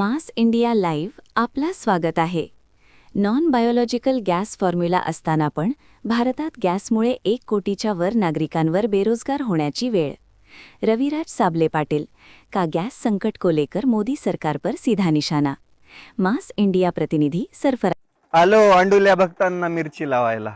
मास India live आपला स्वागत आहे. नॉन बायोलॉजिकल गॅस फॉर्म्युला असताना पण भारतात गॅसमुळे 1 कोटीच्या वर नागरिकांवर बेरोजगार होण्याची वेळ. रविराज साबले पाटील का गॅस संकट को लेकर मोदी सरकार पर सीधा निशाना. मास इंडिया प्रतिनिधी सरफराज. आलो अंडुल्या भक्तांना मिरची लावायला.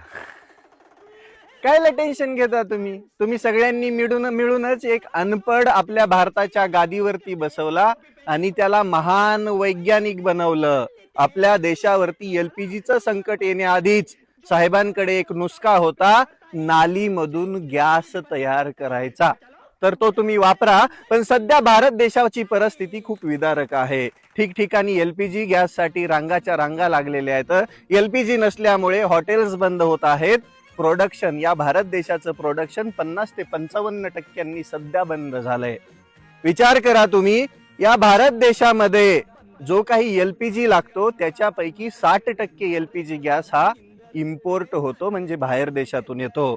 कायला टेन्शन घेता तुम्ही सगळ्यांनी मिळूनच एक अनपढ आपल्या भारताच्या गादीवरती बसवला आणि त्याला महान वैज्ञानिक बनवलं. आपल्या देशावरती एलपीजीचं संकट येण्याआधीच साहेबांकडे एक नुस्खा होता, नालीमधून गॅस तयार करायचा. तर तो तुम्ही वापरा. पण सध्या भारत देशाची परिस्थिती खूप विदारक आहे. ठिकठिकाणी एलपीजी गॅससाठी रांगाच्या रांगा लागलेल्या आहेत. एलपीजी नसल्यामुळे हॉटेल्स बंद होत आहेत. प्रोडक्शन, या भारत देशाचं प्रोडक्शन 50 ते 55% सध्या बंद झालंय. विचार करा तुम्ही, या भारत देशामध्ये जो काही एलपीजी लागतो त्याच्यापैकी 60% एलपीजी गॅस हा इम्पोर्ट होतो, म्हणजे बाहेर देशातून येतो.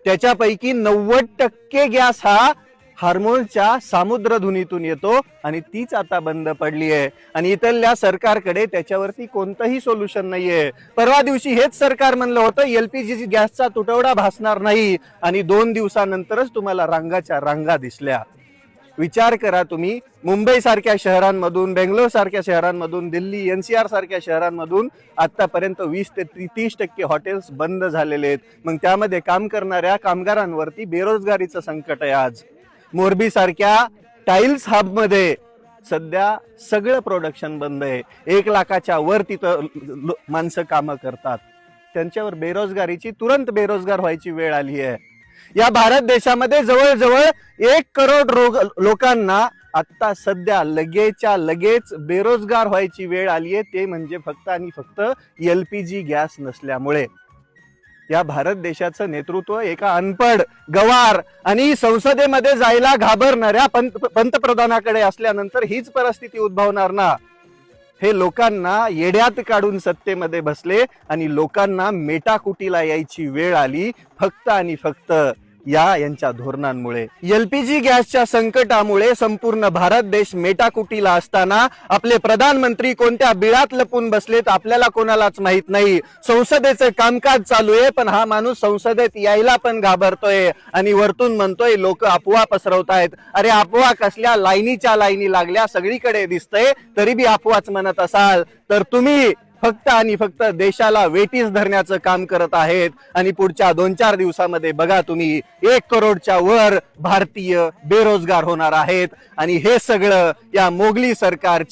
त्याच्यापैकी 90% गॅस हा हार्मोनच्या सामुद्रधुनीतून येतो आणि तीच आता बंद पडली आहे. आणि इथल्या सरकारकडे त्याच्यावरती कोणतंही सोल्युशन नाहीये. परवा दिवशी हेच सरकार म्हणलं होतं एलपीजी गॅसचा तुटवडा भासणार नाही, आणि 2 दिवसानंतरच तुम्हाला रांगाच्या रांगा दिसल्या. विचार करा तुम्ही, मुंबई सारख्या शहरांमधून, बेंगलोर सारख्या शहरांमधून, दिल्ली एनसीआर सारख्या शहरांमधून आतापर्यंत 20 ते 30% हॉटेल्स बंद झालेले आहेत. मग त्यामध्ये काम करणाऱ्या कामगारांवरती बेरोजगारीचं संकट आहे. आज मोरबी सारख्या टाइल्स हब मध्ये सध्या सगळं प्रोडक्शन बंद आहे. 1 लाखाच्या वर तिथं माणसं कामं करतात. त्यांच्यावर बेरोजगारीची, तुरंत बेरोजगार व्हायची वेळ आली आहे. या भारत देशामध्ये जवळजवळ 1 करोड लोकांना आता सध्या लगेचच्या लगेच बेरोजगार व्हायची वेळ आली आहे. ते म्हणजे फक्त आणि फक्त एलपीजी गॅस नसल्यामुळे. या भारत देशाचं नेतृत्व एका अनपढ, गवार आणि संसदेमध्ये जायला घाबरणाऱ्या पंतप्रधानाकडे असल्यानंतर हीच परिस्थिती उद्भवणार ना. हे लोकांना येड्यात काढून सत्तेमध्ये बसले आणि लोकांना मेटाकुटीला यायची वेळ आली फक्त आणि फक्त यांच्या धोरणांमुळे. एलपीजी गॅसच्या संकटामुळे संपूर्ण भारत देश मेटाकुटीला असताना आपले प्रधानमंत्री कोणत्या बिळात लपून बसलेत आपल्याला कोणालाच माहित नाही. संसदेचं कामकाज चालू आहे, पण हा माणूस संसदेत यायला पण घाबरतोय आणि वरतून म्हणतोय लोक अफवा पसरवतायत. अरे अफवा कसल्या? लाईनीच्या लाईनी लागल्या, सगळीकडे दिसतंय, तरी बी अफवाच म्हणत असाल तर तुम्ही फक्त आणि फक्त देशाला वेटीस धरण्याचं काम करत आहेत. आणि पुढच्या 2-4 दिवसामध्ये बघा तुम्ही, 1 करोडच्या वर भारतीय बेरोजगार होणार आहेत. आणि हे सगळं या मोगली सरकारच्या